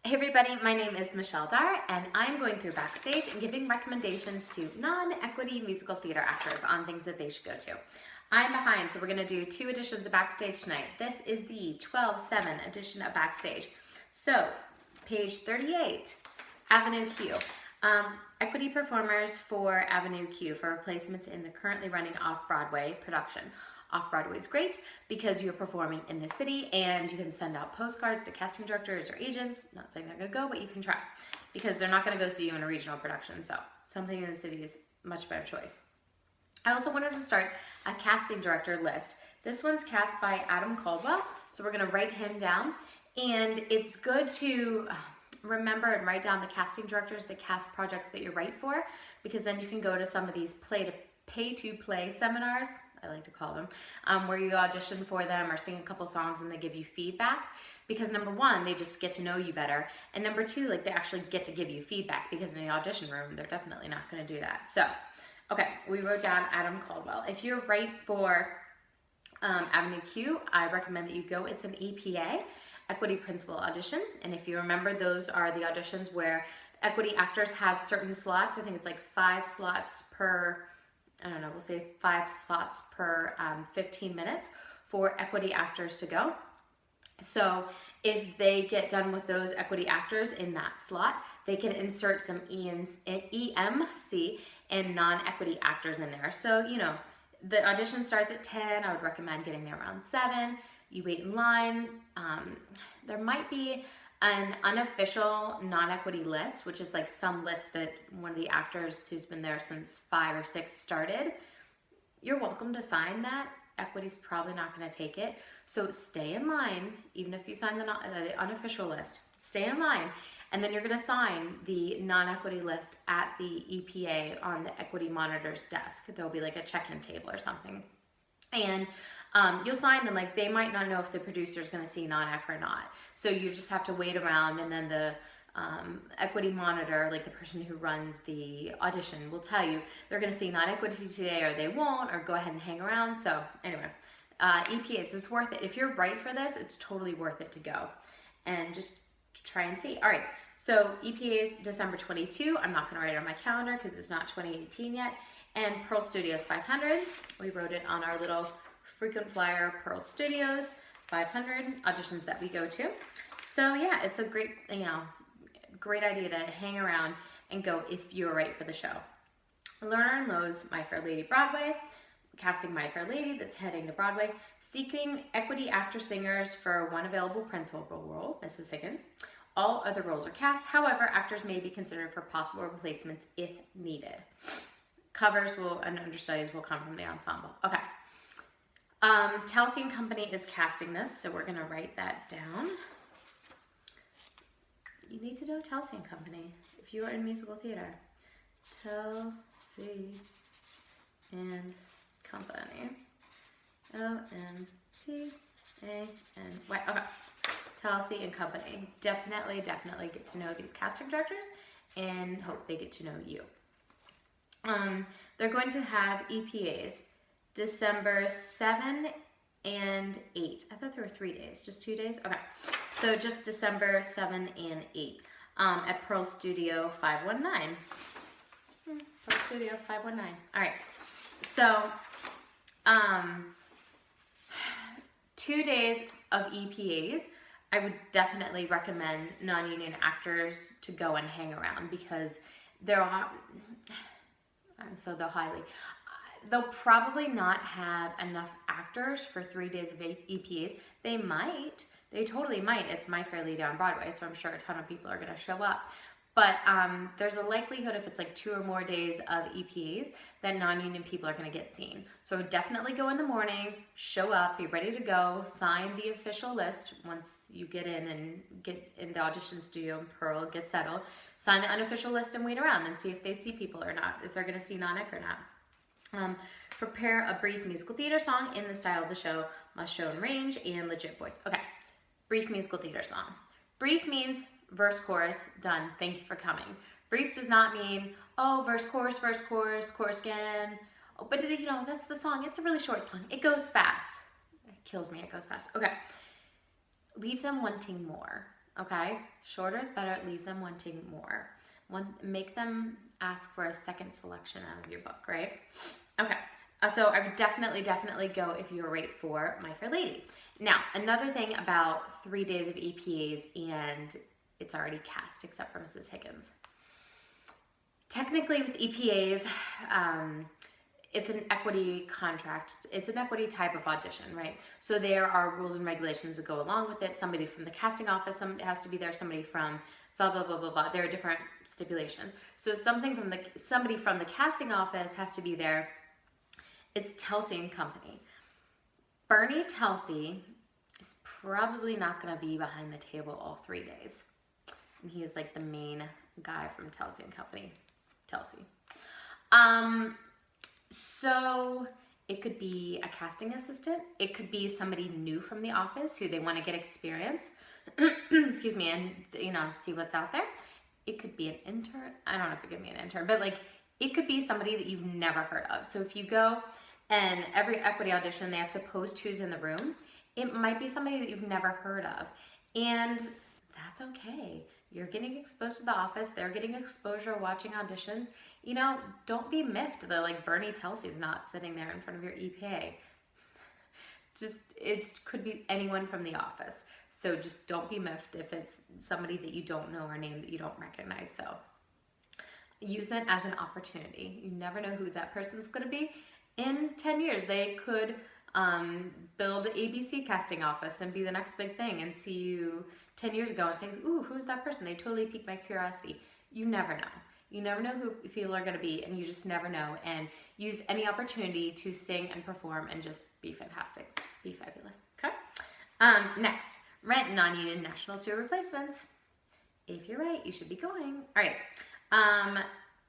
Hey everybody, my name is Michelle Dar and I'm going through Backstage and giving recommendations to non-equity musical theater actors on things that they should go to. I'm behind, so we're going to do 2 editions of Backstage tonight. This is the 12/7 edition of Backstage. So, page 38, Avenue Q. Equity performers for Avenue Q for replacements in the currently running off-Broadway production. Off-Broadway is great because you're performing in the city and you can send out postcards to casting directors or agents. Not saying they're going to go, but you can try because they're not going to go see you in a regional production. So something in the city is a much better choice. I also wanted to start a casting director list. This one's cast by Adam Caldwell, so we're going to write him down. And it's good to remember and write down the casting directors that cast projects that you write for, because then you can go to some of these pay-to-play seminars, I like to call them, where you audition for them or sing a couple songs and they give you feedback. Because number one, they just get to know you better. And number two, like, they actually get to give you feedback, because in the audition room, they're definitely not going to do that. So, okay, we wrote down Adam Caldwell. If you're right for Avenue Q, I recommend that you go. It's an EPA, Equity Principal Audition. And if you remember, those are the auditions where equity actors have certain slots. I think it's like 5 slots per, I don't know, we'll say 5 slots per 15 minutes for equity actors to go. So if they get done with those equity actors in that slot, they can insert some EMC and non-equity actors in there. So, you know, the audition starts at 10. I would recommend getting there around 7. You wait in line. There might be an unofficial non-equity list, which is like some list that one of the actors who's been there since 5 or 6 started. You're welcome to sign that. Equity's probably not going to take it. So stay in line, even if you sign the unofficial list. Stay in line, and then you're going to sign the non-equity list at the EPA on the equity monitor's desk. There'll be like a check-in table or something. And you'll sign them. Like, they might not know if the producer is going to see non-ec or not. So you just have to wait around, and then the equity monitor, like the person who runs the audition, will tell you they're going to see non-equity today or they won't, or go ahead and hang around. So anyway, EPAs, it's worth it. If you're right for this, it's totally worth it to go and just try and see. All right, so EPA's December 22. I'm not going to write it on my calendar because it's not 2018 yet. And Pearl Studios 500. We wrote it on our little frequent flyer, Pearl Studios 500 auditions that we go to. So yeah, it's a great, great idea to hang around and go if you're right for the show. Lerner and Lowe's My Fair Lady Broadway, casting My Fair Lady that's heading to Broadway, seeking equity actor singers for one available principal role, Mrs. Higgins. All other roles are cast. However, actors may be considered for possible replacements if needed. Covers and understudies will come from the ensemble. Okay. Telsey and Company is casting this, so we're going to write that down. You need to know Telsey and Company if you are in musical theater. Telsey and Company. O-M-P-A-N-Y. Okay. Telsey and Company. Definitely get to know these casting directors and hope they get to know you. They're going to have EPAs December 7 and 8. I thought there were 3 days, just 2 days? Okay, so just December 7 and 8 at Pearl Studio 519. Pearl Studio 519. All right, so 2 days of EPAs. I would definitely recommend non-union actors to go and hang around, because they'll probably not have enough actors for 3 days of EPAs. They might. They totally might. It's My Fair Lady on Broadway, so I'm sure a ton of people are going to show up. But there's a likelihood, if it's like 2 or more days of EPAs, that non-union people are going to get seen. So definitely go in the morning, show up, be ready to go, sign the official list once you get in and get in the audition studio and Pearl, get settled. Sign the unofficial list and wait around and see if they see people or not, if they're going to see non-ec or not. Prepare a brief musical theater song in the style of the show, must show in range and legit voice. Okay, brief musical theater song. Brief means verse, chorus, done, thank you for coming. Brief does not mean, oh, verse, chorus, chorus again. Oh, but that's the song. It's a really short song. It goes fast. It kills me, it goes fast. Okay, leave them wanting more. okay? Shorter is better, leave them wanting more. Make them ask for a second selection out of your book, right? Okay, so I would definitely go if you're right for My Fair Lady. Now, another thing about 3 days of EPAs and it's already cast except for Mrs. Higgins. Technically with EPAs, it's an equity contract. It's an equity type of audition, right? So there are rules and regulations that go along with it. Somebody from the casting office has to be there, somebody from blah, blah, blah, blah, blah. There are different stipulations. So somebody from the casting office has to be there. It's Telsey and Company. Bernie Telsey is probably not going to be behind the table all 3 days. And he is like the main guy from Telsey and Company. Telsey. So it could be a casting assistant. It could be somebody new from the office who they want to get experience, excuse me, and see what's out there. It could be an intern. I don't know if it could be an intern, but like it could be somebody that you've never heard of. So if you go and every equity audition, they have to post who's in the room. It might be somebody that you've never heard of. And that's okay. You're getting exposed to the office. They're getting exposure watching auditions. Don't be miffed that like Bernie Telsey's not sitting there in front of your EPA. It could be anyone from the office. So just don't be miffed if it's somebody that you don't know or a name that you don't recognize. So use it as an opportunity. You never know who that person's going to be. In 10 years, they could build ABC casting office and be the next big thing and see you 10 years ago and say, ooh, who's that person? They totally piqued my curiosity. You never know. You never know who people are going to be, and you just never know. And use any opportunity to sing and perform and just be fantastic. Be fabulous. Okay? Next, rent non-union national tour replacements. If you're right, you should be going. All right.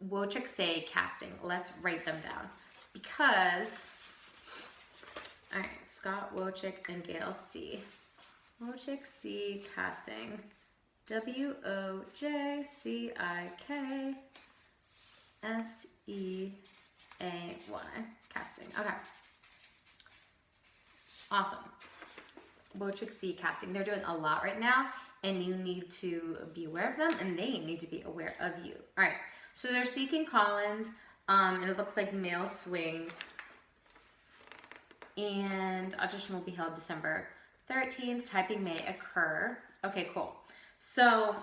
Wojcik Say casting. Let's write them down. Because, all right, Scott Wojcik and Gail C. Wojcik C casting. WOJCIKSEAY casting. Okay. Awesome. Wojcik C casting. They're doing a lot right now, and you need to be aware of them, and they need to be aware of you. All right. So they're seeking call-ins, and it looks like male swings. And audition will be held December 13th. Typing may occur. Okay, cool. So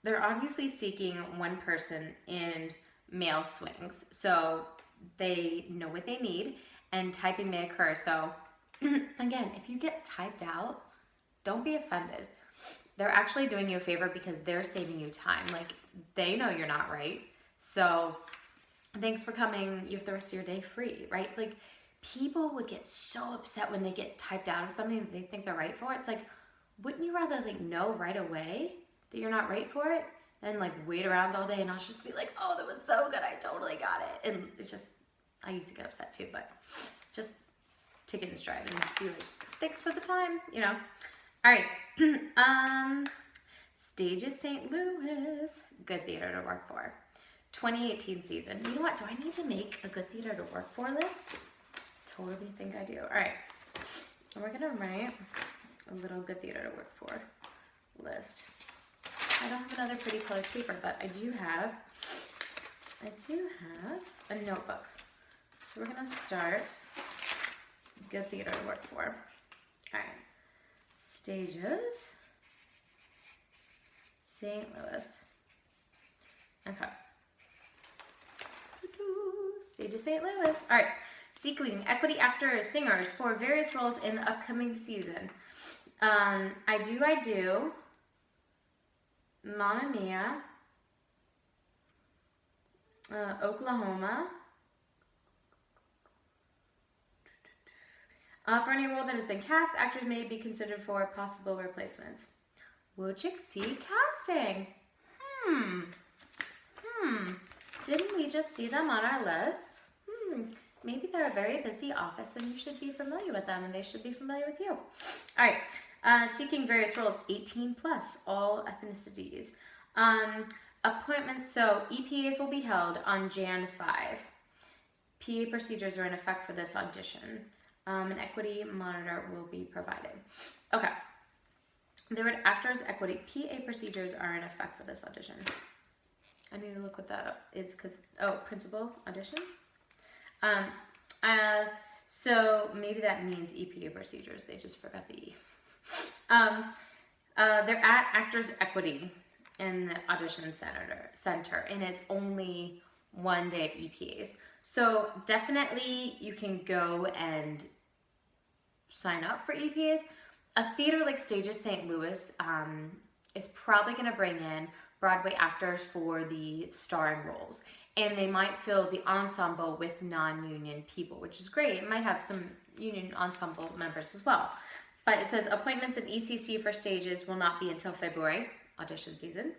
they're obviously seeking one person in male swings. So they know what they need, and typing may occur. So again, if you get typed out, don't be offended. They're actually doing you a favor because they're saving you time. Like, they know you're not right. So thanks for coming. You have the rest of your day free, right? Like, people would get so upset when they get typed out of something that they think they're right for. It's like, wouldn't you rather like know right away that you're not right for it and like wait around all day and I'll just be like, oh, that was so good, I totally got it. And it's just, I used to get upset too, but just take it in stride and be like, thanks for the time, All right. Stages St. Louis, good theater to work for. 2018 season. You know what? Do I need to make a good theater to work for list? Totally think I do. All right. We're going to write a little good theater to work for list. I don't have another pretty colored paper, but I do have a notebook. So we're going to start good theater to work for. All right. Stages St. Louis. Okay. Stages St. Louis. All right. Seeking equity actors, singers for various roles in the upcoming season. I do. Mamma Mia. Oklahoma. For any role that has been cast, actors may be considered for possible replacements. Wojcik C casting. Didn't we just see them on our list? Maybe they're a very busy office and you should be familiar with them and they should be familiar with you. All right. Seeking various roles, 18 plus, all ethnicities. Appointments, so EPAs will be held on Jan 5. PA procedures are in effect for this audition. An equity monitor will be provided. Okay. The word actors equity, PA procedures are in effect for this audition. I need to look what that is because, principal audition. So maybe that means EPA procedures. They just forgot the E. They're at Actors Equity in the audition center, and it's only one day of EPAs. So definitely you can go and sign up for EPAs. A theater like Stages St. Louis is probably going to bring in Broadway actors for the starring roles, and they might fill the ensemble with non-union people, which is great. It might have some union ensemble members as well. But it says appointments in ECC for stages will not be until February, audition season.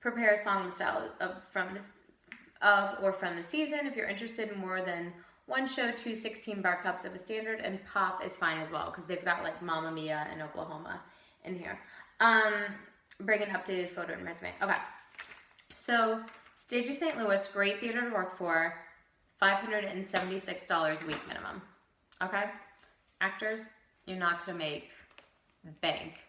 Prepare a song style from the season. If you're interested in more than one show, 2 16-bar cups of a standard, and pop is fine as well because they've got like Mamma Mia and Oklahoma in here. Bring an updated photo and resume. Okay, so Stages St. Louis, great theater to work for, $576 a week minimum. Okay, actors, you're not gonna make bank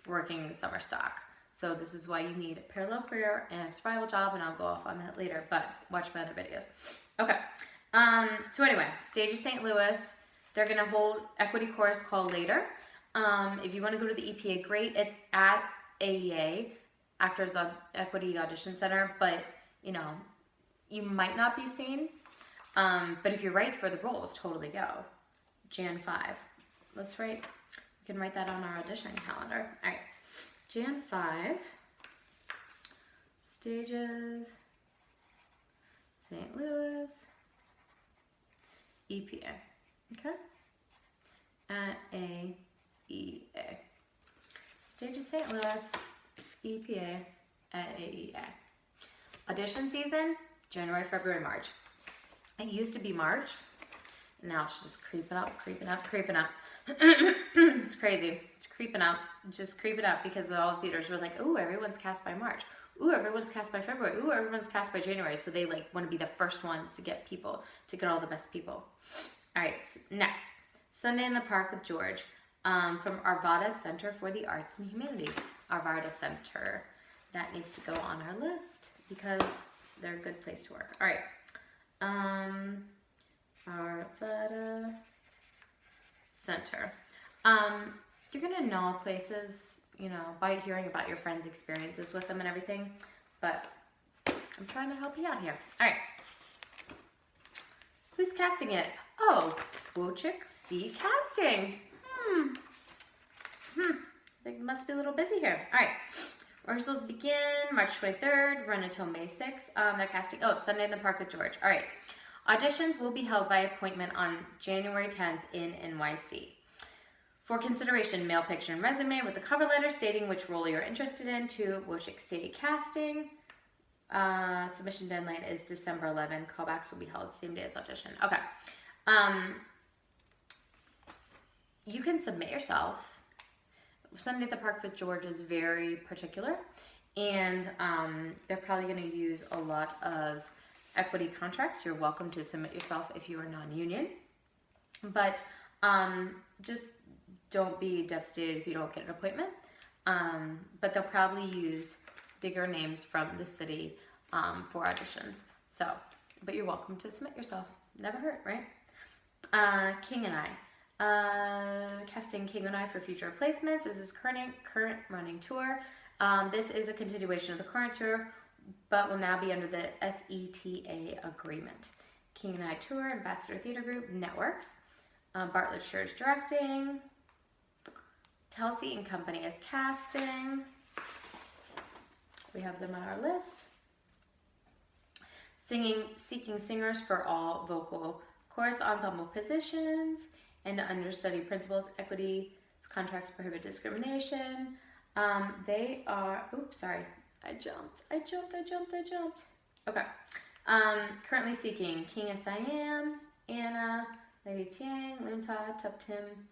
working summer stock. So this is why you need a parallel career and a survival job, and I'll go off on that later, but watch my other videos. Okay, so anyway, Stages St. Louis, they're gonna hold equity course call later. If you wanna go to the EPA, great, it's at AEA, Actors Equity Audition Center, but you know, you might not be seen, but if you're right for the roles, totally go. Jan 5, let's write, we can write that on our audition calendar. All right, Jan 5, Stages, St. Louis, EPA, okay? At AEA. Stages St. Louis, EPA at AEA. Audition season, January, February, March. It used to be March. Now it's just creeping up, creeping up, creeping up. It's crazy. It's creeping up. It's just creeping up because all the theaters were like, ooh, everyone's cast by March. Ooh, everyone's cast by February. Ooh, everyone's cast by January. So they like want to be the first ones to get people, to get all the best people. All right, next. Sunday in the Park with George from Arvada Center for the Arts and Humanities. Arvada Center. That needs to go on our list because they're a good place to work. All right. Arvada Center. You're gonna know places, you know, by hearing about your friends' experiences with them and everything, but I'm trying to help you out here. All right. Who's casting it? Oh, Wojcik C Casting. They must be a little busy here. All right. Rehearsals begin March 23rd, run until May 6th. They're casting, Sunday in the Park with George. All right. Auditions will be held by appointment on January 10th in NYC. For consideration, mail picture and resume with the cover letter stating which role you're interested in to Wojcik City Casting. Submission deadline is December 11. Callbacks will be held same day as audition. Okay. You can submit yourself. Sunday at the Park with George is very particular, and they're probably going to use a lot of equity contracts. You're welcome to submit yourself if you are non-union, but just don't be devastated if you don't get an appointment. But they'll probably use bigger names from the city for auditions. So, but you're welcome to submit yourself. Never hurt, right? King and I. Casting King and I for future replacements. This is current running tour. This is a continuation of the current tour, but will now be under the SETA agreement. King and I Tour, Ambassador Theater Group, Networks. Bartlett Schur's directing. Telsey and Company is casting. We have them on our list. Seeking singers for all vocal chorus ensemble positions and understudy principals, equity, contracts prohibit discrimination. They are, oops, sorry, I jumped. Okay. Currently seeking King of Siam, Anna, Lady Tiang, Lunta, Tup Tim,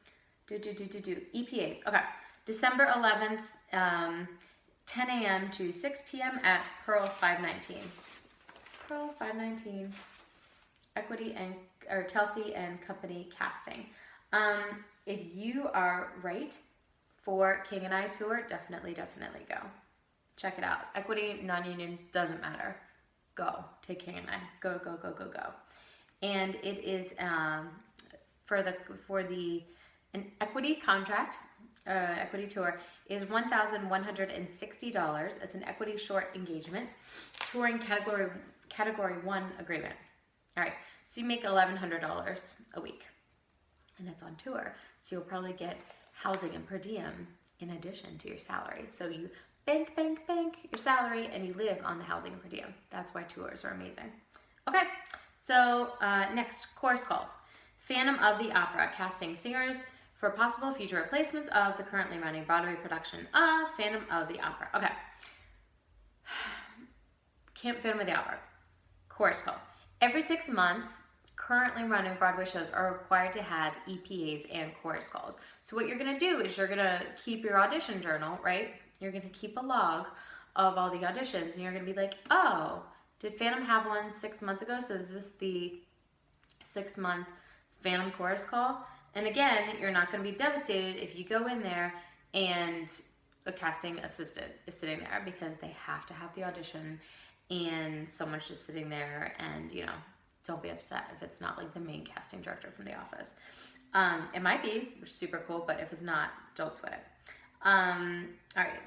EPAs. Okay. December 11th, 10 a.m. to 6 p.m. at Pearl 519. Pearl 519, Equity and, or Telsey and Company Casting. If you are right for King and I tour, definitely go. Check it out. Equity, non-union, doesn't matter. Go. Take King and I. Go. And it is an equity contract, equity tour is $1,160. It's an equity short engagement, touring category 1 agreement. All right, so you make $1,100 a week, and it's on tour. So you'll probably get housing and per diem in addition to your salary. So you bank your salary, and you live on the housing and per diem. That's why tours are amazing. Okay, so next, chorus calls. Phantom of the Opera, casting singers for possible future replacements of the currently running Broadway production of Phantom of the Opera. Okay. Phantom of the Opera, chorus calls. Every 6 months, currently running Broadway shows are required to have EPAs and chorus calls. So what you're gonna do is you're gonna keep your audition journal, right? You're gonna keep a log of all the auditions, and you're gonna be like, oh, did Phantom have one 6 months ago? So is this the 6-month Phantom chorus call? And again, you're not gonna be devastated if you go in there and a casting assistant is sitting there, because they have to have the audition and someone's just sitting there, and you know, don't be upset if it's not like the main casting director from The Office. It might be, which is super cool, but if it's not, don't sweat it. All right,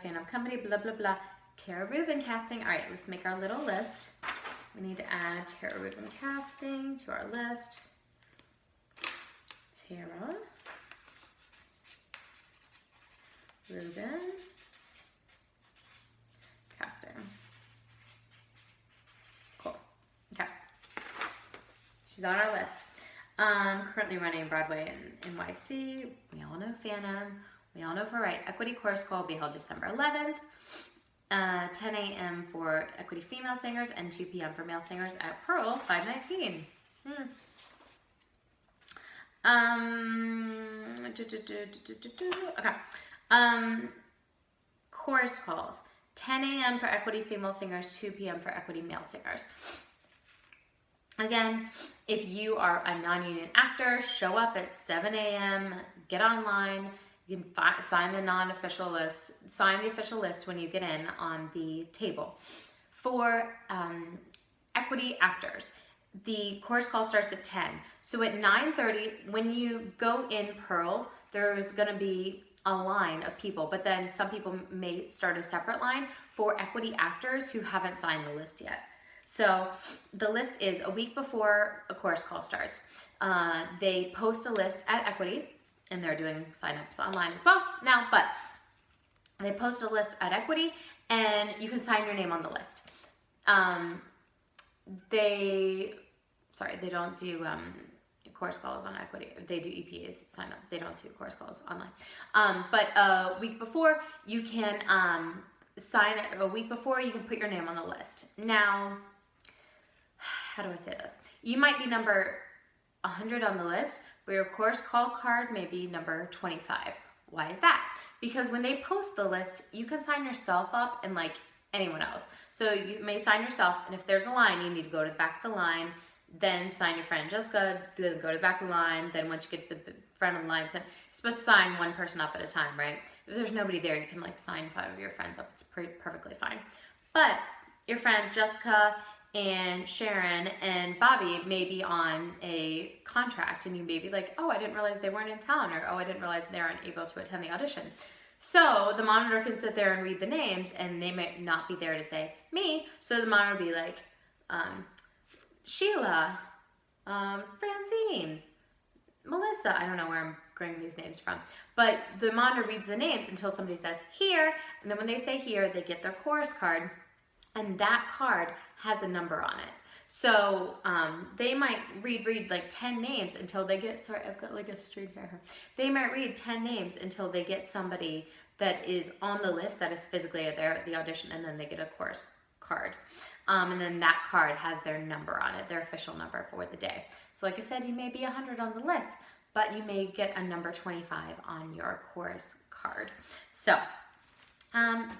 Phantom Company, blah, blah, blah. Tara Rubin casting. All right, let's make our little list. We need to add Tara Rubin casting to our list. Tara Rubin casting. Cool. Okay. She's on our list. Currently running Broadway and NYC. We all know Phantom. We all know for right. Equity chorus call will be held December 11th. 10 a.m. for equity female singers and 2 p.m. for male singers at Pearl 519. Okay. Chorus calls. 10 a.m. for equity female singers, 2 p.m. for equity male singers. Again, if you are a non-union actor, show up at 7 a.m., get online. You can sign the non-official list, sign the official list when you get in on the table. For equity actors, the chorus call starts at 10. So at 9:30, when you go in Pearl, there's gonna be a line of people, but then some people may start a separate line for equity actors who haven't signed the list yet. So the list is a week before a chorus call starts. They post a list at Equity, and they're doing sign-ups online as well now, but they post a list at Equity, and you can sign your name on the list. They don't do chorus calls on Equity. They do EPAs, sign up. They don't do chorus calls online. But a week before, you can sign it. A week before, you can put your name on the list. Now, how do I say this? You might be number 100 on the list, but your chorus call card may be number 25. Why is that? Because when they post the list, you can sign yourself up and like anyone else. So you may sign yourself, and if there's a line, you need to go to the back of the line, then sign your friend Jessica, then go to the back of the line, then once you get to the front of the line, you're supposed to sign one person up at a time, right? If there's nobody there, you can like sign 5 of your friends up. It's perfectly fine. But your friend Jessica and Sharon and Bobby may be on a contract, and you may be like, oh, I didn't realize they weren't in town, or oh, I didn't realize they aren't able to attend the audition. So the monitor can sit there and read the names, and they may not be there to say me. So the monitor will be like, Sheila, Francine, Melissa. I don't know where I'm getting these names from, but the monitor reads the names until somebody says here, and then when they say here, they get their chorus card, and that card has a number on it. So they might read like 10 names until they get, sorry, I've got like a string here. They might read 10 names until they get somebody that is on the list that is physically there at the audition, and then they get a chorus card. And then that card has their number on it, their official number for the day. So like I said, you may be 100 on the list, but you may get a number 25 on your chorus card. So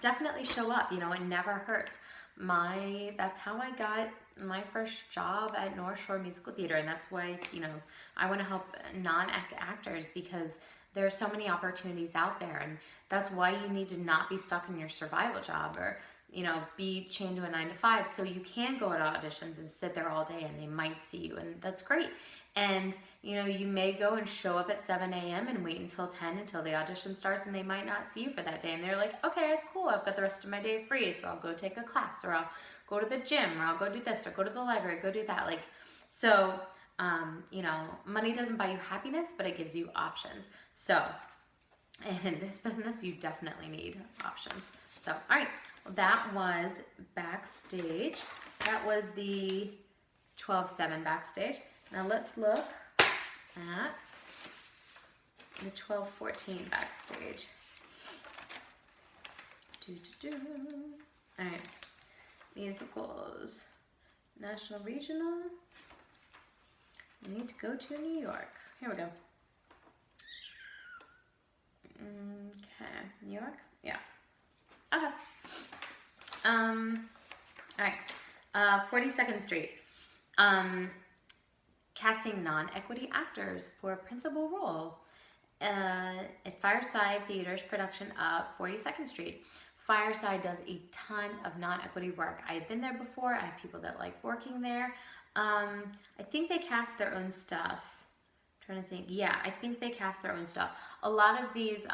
definitely show up, you know, it never hurts. That's how I got my first job at North Shore Musical Theater, and that's why, you know, I want to help non-actors, because There are so many opportunities out there, and that's why you need to not be stuck in your survival job or, you know, be chained to a 9 to 5. So you can go to auditions and sit there all day and they might see you, and that's great. And, you know, you may go and show up at 7 a.m. and wait until 10 until the audition starts, and they might not see you for that day. And they're like, okay, cool, I've got the rest of my day free, so I'll go take a class, or I'll go to the gym, or I'll go do this, or go to the library, go do that. Like, so, you know, money doesn't buy you happiness, but it gives you options. So, and in this business, you definitely need options. So, all right, well, that was Backstage. That was the 12/7 Backstage. Now let's look at the 12/14 Backstage. All right, musicals, national, regional. We need to go to New York. Here we go. Okay, New York? Yeah. Okay. All right. 42nd Street. Casting non-equity actors for a principal role at Fireside Theater's production of 42nd Street. Fireside does a ton of non-equity work. I've been there before. I have people that like working there. I think they cast their own stuff. I'm trying to think. Yeah, I think they cast their own stuff. A lot of these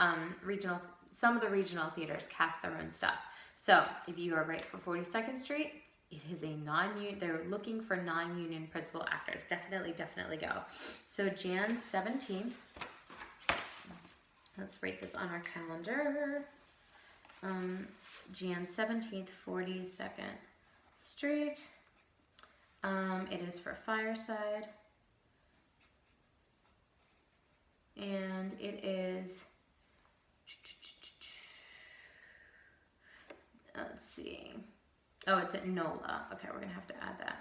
some of the regional theaters cast their own stuff. So if you are right for 42nd Street, it is a non-union, they're looking for non-union principal actors. Definitely, definitely go. So Jan 17th, let's write this on our calendar. Jan 17th, 42nd Street. It is for Fireside. And it is, let's see. Oh, it's at NOLA. Okay, we're gonna have to add that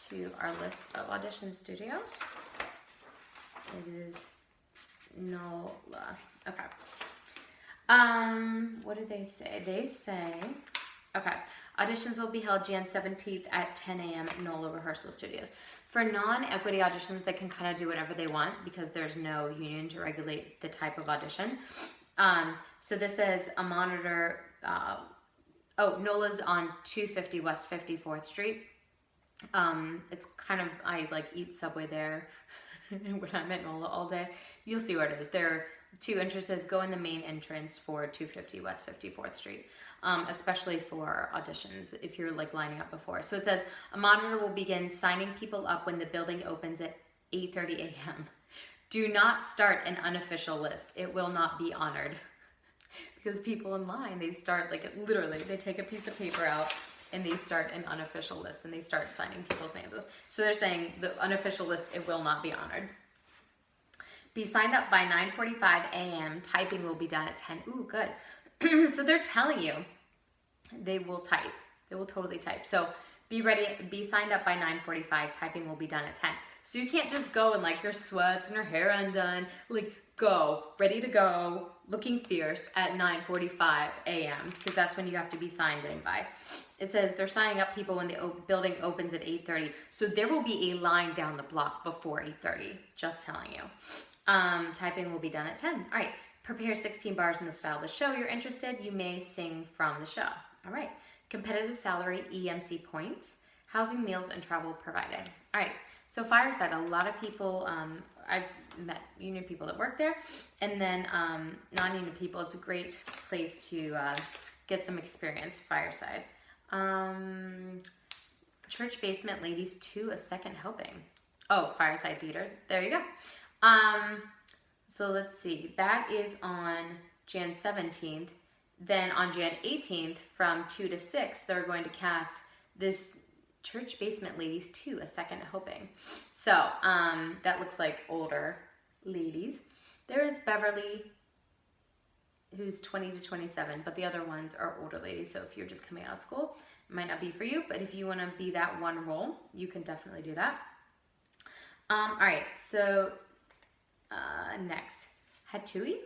to our list of audition studios. It is NOLA. Okay. What do they say? They say, okay, auditions will be held Jan 17th at 10 a.m. at NOLA Rehearsal Studios. For non-equity auditions, they can kind of do whatever they want because there's no union to regulate the type of audition. So this says a monitor, NOLA's on 250 West 54th Street. It's kind of, I like eat Subway there when I'm at NOLA all day. You'll see where it is. There are two entrances. Go in the main entrance for 250 West 54th Street, especially for auditions if you're like lining up before. So it says a monitor will begin signing people up when the building opens at 8:30 a.m. Do not start an unofficial list. It will not be honored. Because people in line, they start like literally, they take a piece of paper out and they start an unofficial list and they start signing people's names. So they're saying the unofficial list, it will not be honored. Be signed up by 9:45 a.m. Typing will be done at 10. Ooh, good. So they're telling you they will type. They will totally type. So be ready, be signed up by 9:45. Typing will be done at 10. So you can't just go in like your sweats and your hair undone. Like go, ready to go, looking fierce at 9:45 a.m. because that's when you have to be signed in by. It says they're signing up people when the building opens at 8:30. So there will be a line down the block before 8:30. Just telling you. Typing will be done at 10. All right. Prepare 16 bars in the style of the show you're interested. You may sing from the show. All right. Competitive salary, EMC points, housing, meals, and travel provided. All right. So Fireside, a lot of people, I've met union people that work there, and then non-union people. It's a great place to get some experience, Fireside. Church Basement Ladies 2, a second helping. Oh, Fireside Theater. There you go. So let's see. That is on Jan 17th. Then on Jan 18th, from 2 to 6, they're going to cast this Church Basement Ladies 2, a second helping. So that looks like older ladies. There is Beverly, who's 20 to 27, but the other ones are older ladies. So if you're just coming out of school, it might not be for you, but if you want to be that one role, you can definitely do that. All right, so next, Hatui.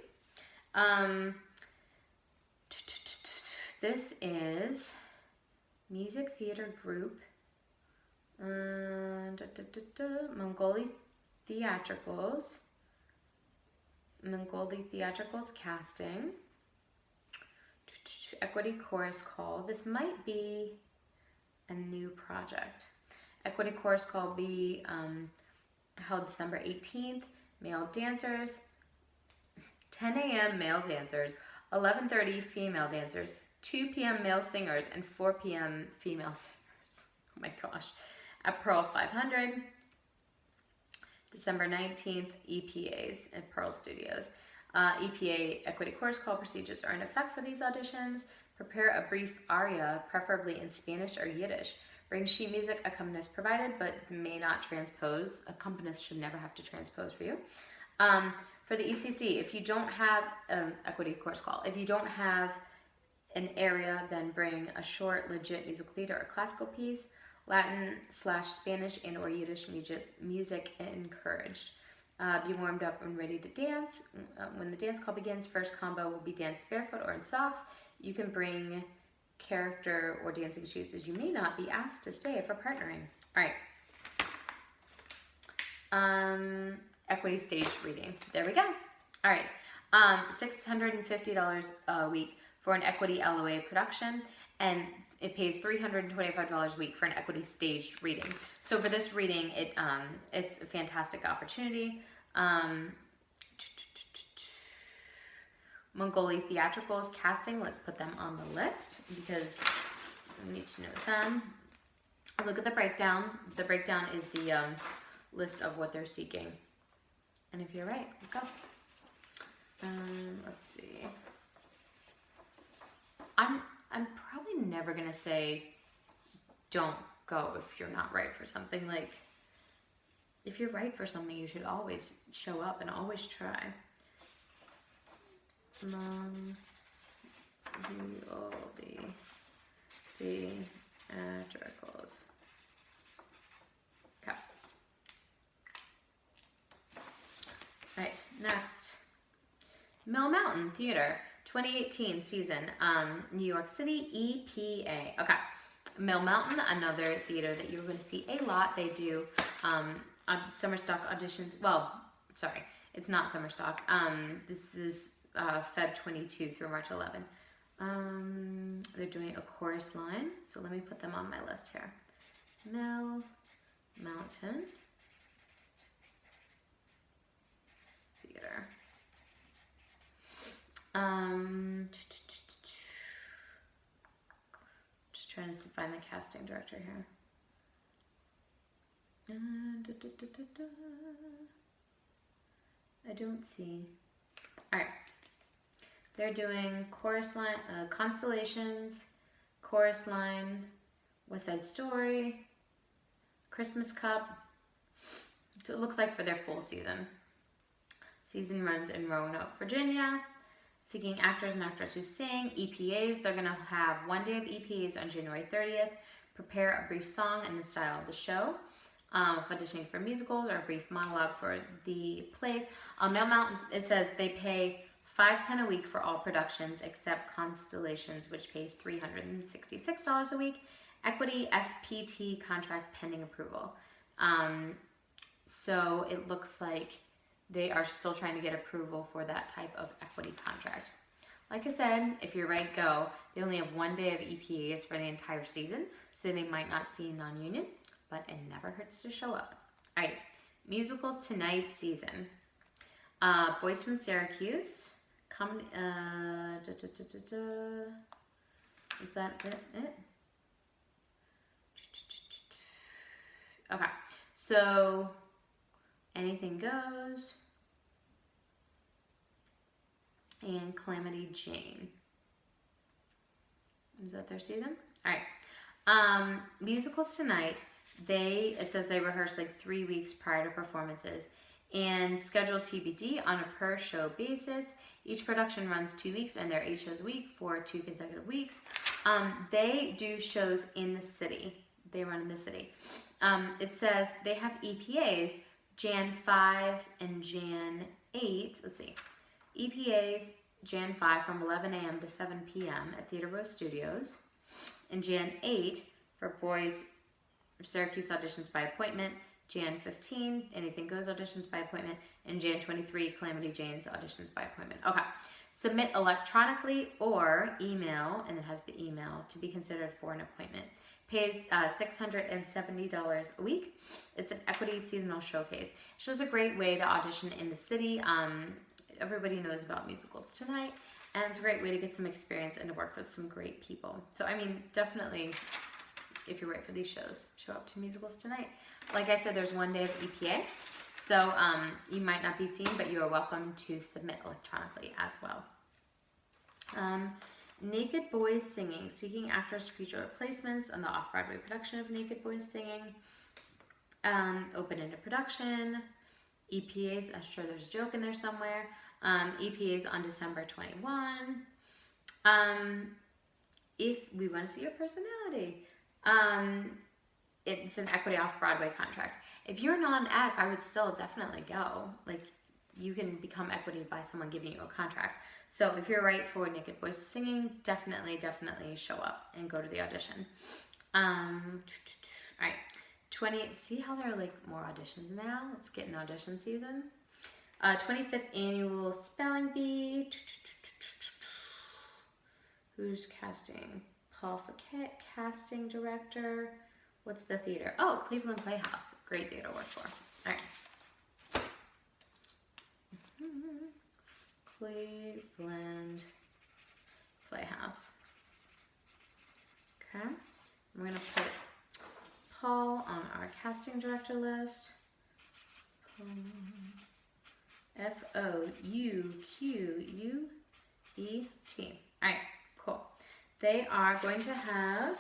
This is music theater group, Mongoli Theatricals. Mongoli Theatricals casting. Equity Chorus Call. This might be a new project. Equity Chorus Call will be held December 18th. Male dancers, 10 a.m. male dancers, 11:30 female dancers, 2 p.m. male singers, and 4 p.m. female singers. Oh my gosh. At Pearl 500. December 19th, EPAs at Pearl Studios. EPA Equity Chorus Call procedures are in effect for these auditions. Prepare a brief aria, preferably in Spanish or Yiddish. Bring sheet music, accompanist provided, but may not transpose. Accompanist should never have to transpose for you. For the ECC, if you don't have Equity Chorus Call, if you don't have an area, then bring a short, legit musical theater or classical piece. Latin/Spanish and or Yiddish music encouraged. Be warmed up and ready to dance. When the dance call begins, first combo will be danced barefoot or in socks. You can bring character or dancing shoes, as you may not be asked to stay for partnering. All right. Equity stage reading. There we go. All right. $650 a week for an Equity LOA production, and it pays $325 a week for an Equity staged reading. So for this reading, it's a fantastic opportunity. Mongoli Theatricals casting, let's put them on the list because we need to know them. Look at the breakdown. The breakdown is the list of what they're seeking. And if you're right, go. Let's see. I'm probably never gonna say don't go if you're not right for something. Like, if you're right for something, you should always show up and always try. Theatricals. Okay. Right, next. Mill Mountain Theater, 2018 season, New York City, EPA. Okay, Mill Mountain, another theater that you're going to see a lot. They do summer stock auditions. Well, sorry, it's not summer stock. This is Feb 22 through March 11. They're doing a chorus line, so let me put them on my list here. Mill Mountain Theater. Just trying to find the casting director here. I don't see. All right. They're doing chorus line, Constellations, chorus line, West Side Story, Christmas Cup. So it looks like for their full season. Season runs in Roanoke, Virginia. Seeking actors and actresses who sing. EPAs, they're gonna have 1 day of EPAs on January 30th. Prepare a brief song in the style of the show. Auditioning for musicals or a brief monologue for the plays. Mill Mountain, it says they pay $510 a week for all productions except Constellations, which pays $366 a week. Equity SPT contract pending approval. So it looks like they are still trying to get approval for that type of equity contract. Like I said, if you're right, go. They only have 1 day of EPAs for the entire season, so they might not see non-union, but it never hurts to show up. All right, musicals tonight season. Boys from Syracuse. Is that it? Okay, so Anything Goes and Calamity Jane. Is that their season? All right. Musicals tonight. It says they rehearse like 3 weeks prior to performances and schedule TBD on a per show basis. Each production runs 2 weeks and they're 8 shows a week for 2 consecutive weeks. They do shows in the city. They run in the city. It says they have EPAs Jan 5 and Jan 8. Let's see. EPAs Jan 5 from 11 a.m. to 7 p.m. at Theater Row Studios. And Jan 8 for boys Syracuse auditions by appointment, Jan 15, Anything Goes auditions by appointment, and Jan 23, Calamity Jane's auditions by appointment. Okay. Submit electronically or email, and it has the email to be considered for an appointment. Pays $670 a week. It's an equity seasonal showcase. It's just a great way to audition in the city. Everybody knows about musicals tonight, and it's a great way to get some experience and to work with some great people. So, I mean, definitely, if you're right for these shows, show up to musicals tonight. Like I said, there's one day of EPA, so you might not be seen, but you are welcome to submit electronically as well. Naked Boys Singing, seeking actors for future replacements on the off-Broadway production of Naked Boys Singing. Open into production. EPAs, I'm sure there's a joke in there somewhere. EPAs on December 21. If we want to see your personality. It's an equity off-Broadway contract. If you're non-ec, I would still definitely go. Like, you can become equity by someone giving you a contract. So if you're right for Naked Boys Singing, definitely show up and go to the audition. All right, 20, see how there are like more auditions now? Let's get in audition season. 25th Annual Spelling Bee. Who's casting? Paul Fouquet, casting director. What's the theater? Oh, Cleveland Playhouse. Great theater to work for. All right. Cleveland Playhouse. Okay. We're going to put Paul on our casting director list. F-O-U-Q-U-E-T. All right, cool. They are going to have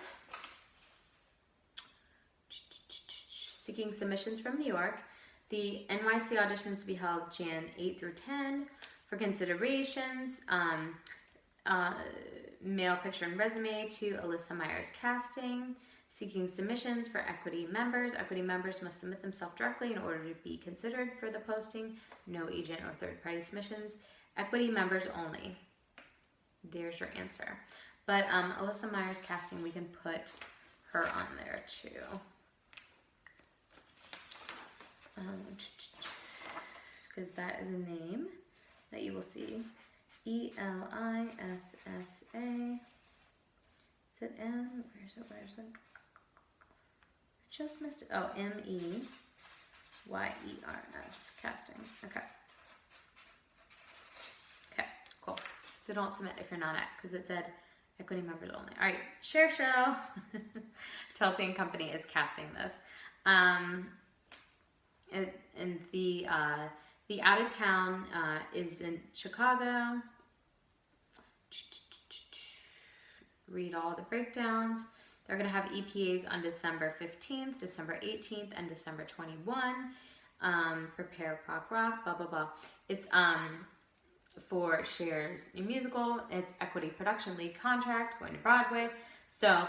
seeking submissions from New York. The NYC auditions to be held Jan 8 through 10. For considerations, mail picture and resume to Alyssa Myers Casting. Seeking submissions for equity members. Equity members must submit themselves directly in order to be considered for the posting. No agent or third-party submissions. Equity members only. There's your answer. But Alyssa Myers Casting, we can put her on there too. Because that is a name that you will see. E-L-I-S-S-A. Is it M? Where is it? I just missed it. Oh, M-E-Y-E-R-S. Casting. Okay. Okay, cool. So don't submit if you're not at, because it said equity members only. All right, share show. Telsey and Company is casting this. And the out of town is in Chicago. Read all the breakdowns. They're going to have EPAs on December 15th, December 18th, and December 21. Prepare Prog Rock, blah, blah, blah. It's for Cher's new musical. It's equity production lead contract going to Broadway. So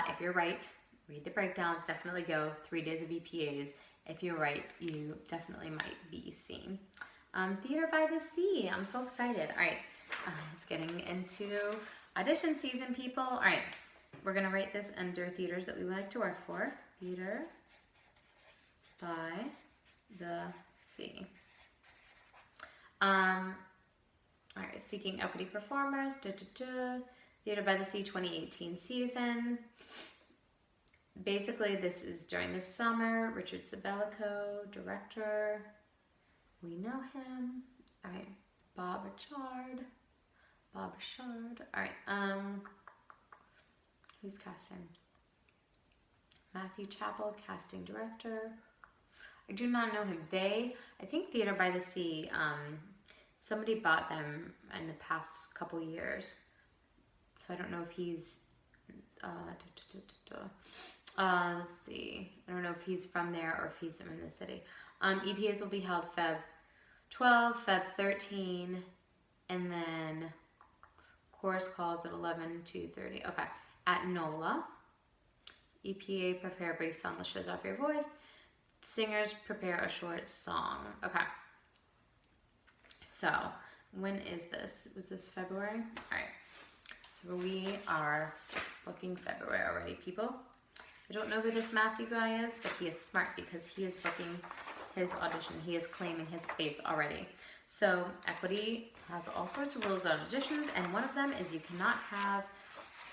if you're right, read the breakdowns. Definitely go. 3 days of EPAs. If you're right, you definitely might be seen. Theater by the Sea. I'm so excited. All right, it's getting into audition season, people. All right, we're going to write this under theaters that we would like to work for. Theater by the Sea. All right, seeking equity performers. Theater by the Sea 2018 season. Basically, this is during the summer. Richard Sabellico, director. We know him. All right, Bob Richard. All right, who's casting? Matthew Chappell, casting director. I do not know him. I think Theater by the Sea, somebody bought them in the past couple years. So I don't know if he's, let's see. I don't know if he's from there or if he's in the city. EPAs will be held Feb 12, Feb 13, and then chorus calls at 11 to 30. Okay, at NOLA. EPA, prepare a brief song that shows off your voice. Singers, prepare a short song. Okay. So, when is this? Was this February? All right. So we are booking February already, people. I don't know who this Matthew guy is, but he is smart because he is booking his audition. He is claiming his space already. So equity has all sorts of rules on auditions, and one of them is you cannot have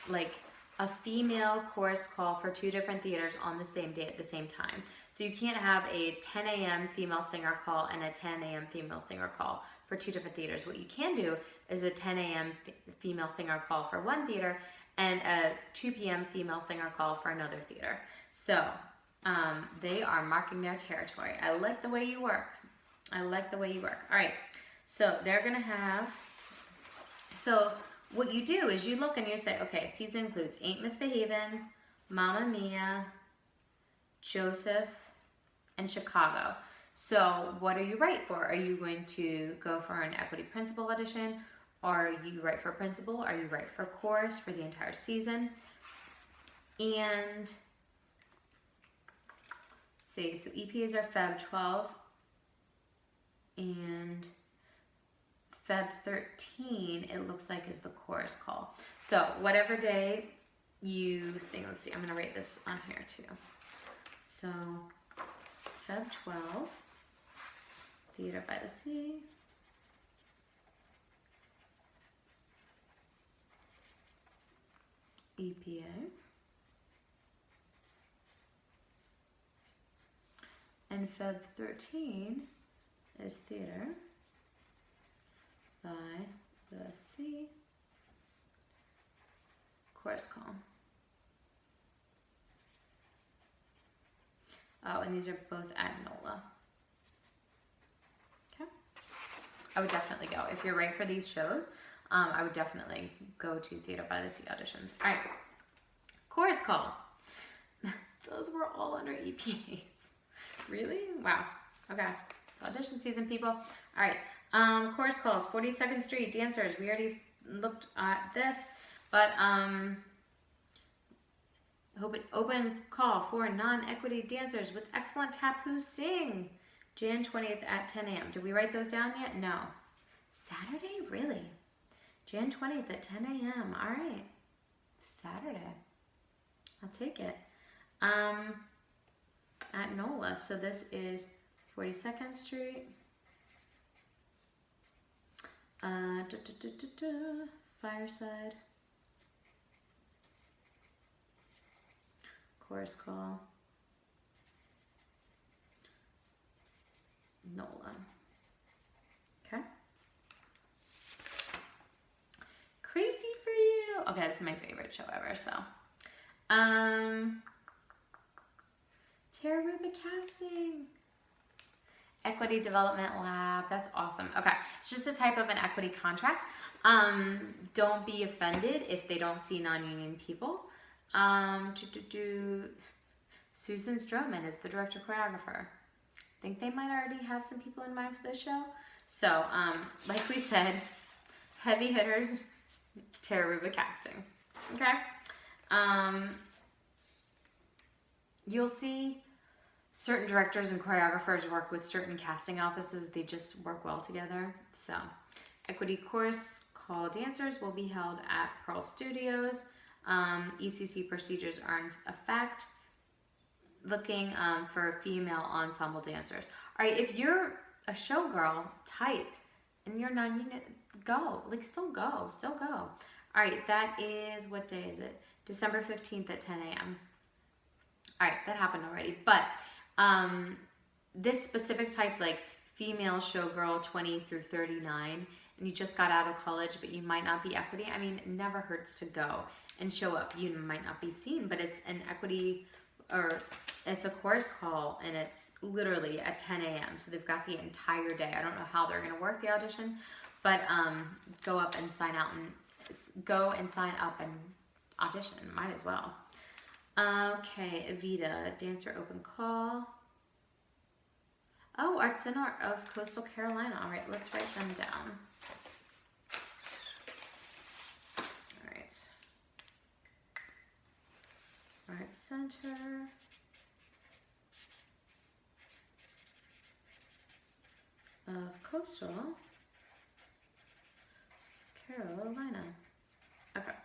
like a female chorus call for 2 different theaters on the same day at the same time. So you can't have a 10 a.m. female singer call and a 10 a.m. female singer call for 2 different theaters. What you can do is a 10 a.m. female singer call for one theater and a 2 p.m. female singer call for another theater. So they are marking their territory. I like the way you work. I like the way you work. All right, so they're gonna have, so what you do is you look and you say, okay, season includes Ain't Misbehavin', Mamma Mia, Joseph, and Chicago. So what are you right for? Are you going to go for an equity principal audition? Are you right for principal? Are you right for chorus for the entire season? And see, so EPAs are Feb 12 and Feb 13, it looks like, is the chorus call. So whatever day you think, let's see, I'm gonna write this on here too. So Feb 12, Theater by the Sea. EPA. And Feb 13 is Theater by the Sea, chorus call. Oh, and these are both at NOLA. Okay. I would definitely go. If you're right for these shows, I would definitely go to Theater by the Sea auditions. All right, chorus calls. Those were all under EPAs. Really? Wow. Okay, it's audition season, people. All right, chorus calls, 42nd Street, dancers. We already looked at this, but open call for non-equity dancers with excellent tap who sing. Jan 20th at 10 a.m. Did we write those down yet? No. Saturday? Really? Jan 20th at 10 a.m. All right. Saturday. I'll take it. At NOLA. So this is 42nd Street. Fireside. Chorus call. NOLA. Okay. Crazy for You. Okay, this is my favorite show ever, so. Tara Ruba casting. Equity Development Lab. That's awesome. Okay, it's just a type of an equity contract. Don't be offended if they don't see non-union people. Susan Stroman is the director choreographer. I think they might already have some people in mind for this show. So, like we said, heavy hitters, Tara Ruba casting. Okay. You'll see certain directors and choreographers work with certain casting offices. They just work well together. So, equity course call dancers will be held at Pearl Studios. ECC procedures are in effect. Looking for female ensemble dancers. All right, if you're a showgirl type and you're non-union, go. Like, still go. All right, that is, what day is it? December 15th at 10 a.m. All right, that happened already. But this specific type, like female showgirl 20 through 39, and you just got out of college, but you might not be equity. I mean, it never hurts to go and show up. You might not be seen, but it's an equity, or it's a chorus call, and it's literally at 10 a.m. So they've got the entire day. I don't know how they're gonna work the audition, but go up and sign out and go and sign up and audition. Might as well. Okay, Evita, dancer open call. Oh, Art Center of Coastal Carolina. All right, let's write them down. All right. Art Center of Coastal Carolina. Okay.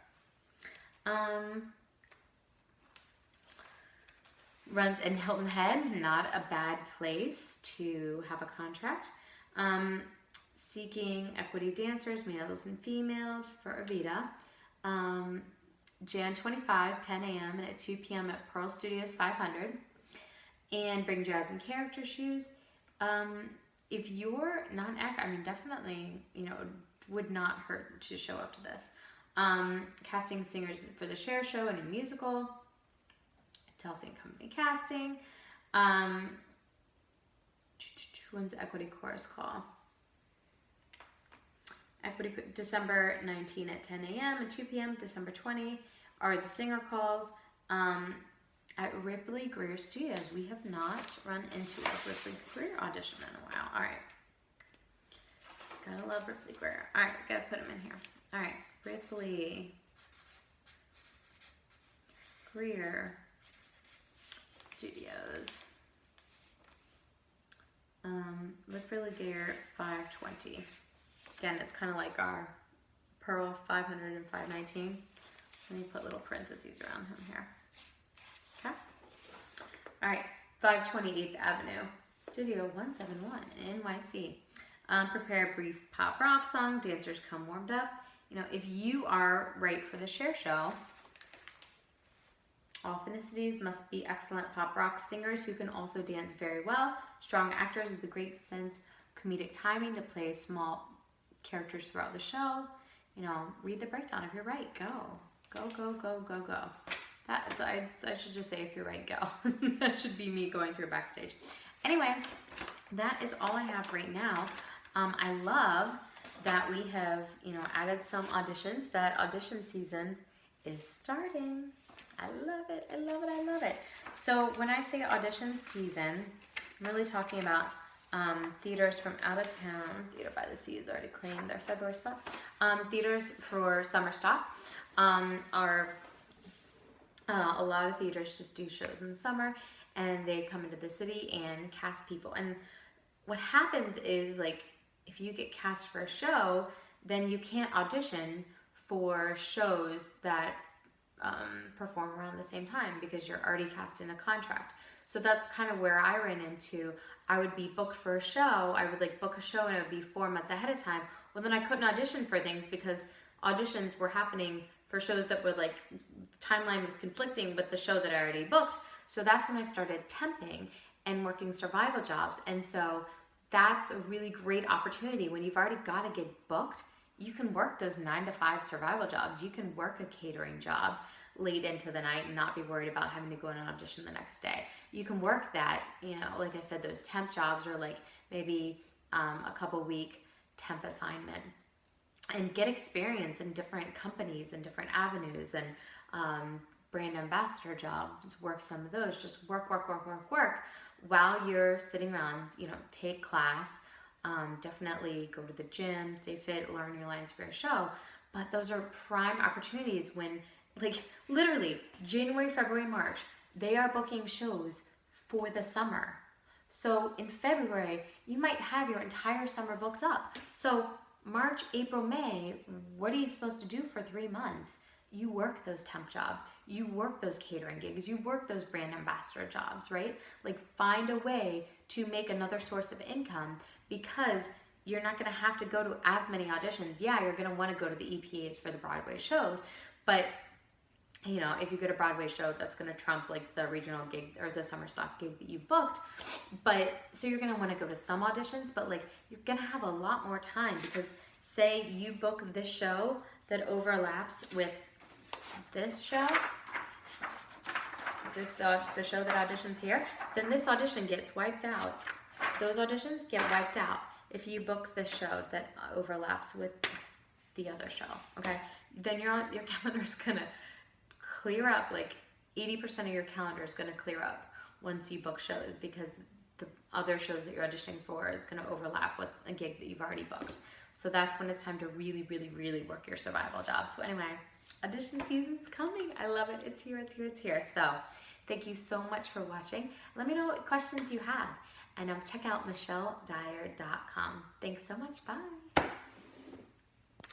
runs in Hilton Head, not a bad place to have a contract. Seeking equity dancers, males and females for Avita. Jan 25, 10 a.m. and at 2 p.m. at Pearl Studios 500. And bring jazz and character shoes. If you're non-act, I mean, definitely, you know, would not hurt to show up to this. Casting singers for the Cher Show and a musical. Telsey and Company casting. When's the Equity Chorus call? Equity December 19 at 10 a.m. and 2 p.m. December 20 are the singer calls. At Ripley Greer Studios. We have not run into a Ripley Greer audition in a while. All right. Gotta love Ripley Greer. All right, gotta put him in here. All right, Ripley Greer Studios. Ripley Greer 520. Again, it's kind of like our Pearl 500 and 519. Let me put little parentheses around him here. Okay. All right, 528th Avenue, Studio 171 in NYC. Prepare a brief pop rock song. Dancers come warmed up. You know, if you are right for the Cher Show, authenticities must be excellent pop rock singers who can also dance very well. Strong actors with a great sense of comedic timing to play small characters throughout the show. You know, read the breakdown. If you're right, go. Go, go, go, go, go. That, I should just say if you're right, go. That should be me going through Backstage. Anyway, that is all I have right now. I love that we have, you know, added some auditions. That audition season is starting. I love it. I love it. I love it. So when I say audition season, I'm really talking about theaters from out of town. Theater by the Sea has already claimed their February spot. Theaters for summer stop are a lot of theaters just do shows in the summer, and they come into the city and cast people. And what happens is, like, if you get cast for a show, then you can't audition for shows that perform around the same time because you're already cast in a contract. So that's kind of where I ran into. I would be booked for a show. I would like book a show and it would be 4 months ahead of time. Well, then I couldn't audition for things because auditions were happening for shows that were like, timeline was conflicting with the show that I already booked. So that's when I started temping and working survival jobs. And so that's a really great opportunity. When you've already got a gig booked, you can work those 9 to 5 survival jobs. You can work a catering job late into the night and not be worried about having to go in and audition the next day. You can work that, you know, like I said, those temp jobs are like maybe a couple week temp assignment, and get experience in different companies and different avenues, and brand ambassador jobs, work some of those. Just work while you're sitting around, you know, take class, definitely go to the gym, stay fit, learn your lines for your show. But those are prime opportunities when, like, literally January, February, March, they are booking shows for the summer. So in February, you might have your entire summer booked up. So March, April, May, what are you supposed to do for 3 months? You work those temp jobs, you work those catering gigs, you work those brand ambassador jobs, right? Like, find a way to make another source of income, because you're not gonna have to go to as many auditions. Yeah, you're gonna wanna go to the EPAs for the Broadway shows, but you know, if you go to a Broadway show, that's gonna trump like the regional gig or the summer stock gig that you booked. But so you're gonna wanna go to some auditions, but like, you're gonna have a lot more time, because say you book this show that overlaps with this show, the show that auditions here, then this audition gets wiped out. Those auditions get wiped out if you book this show that overlaps with the other show, okay? Then your calendar's gonna clear up, like 80% of your calendar is gonna clear up once you book shows, because the other shows that you're auditioning for is gonna overlap with a gig that you've already booked. So that's when it's time to really, really, really work your survival job. So anyway, audition season's coming. I love it. It's here, it's here, it's here. So thank you so much for watching. Let me know what questions you have. And check out michelledyer.com. Thanks so much. Bye.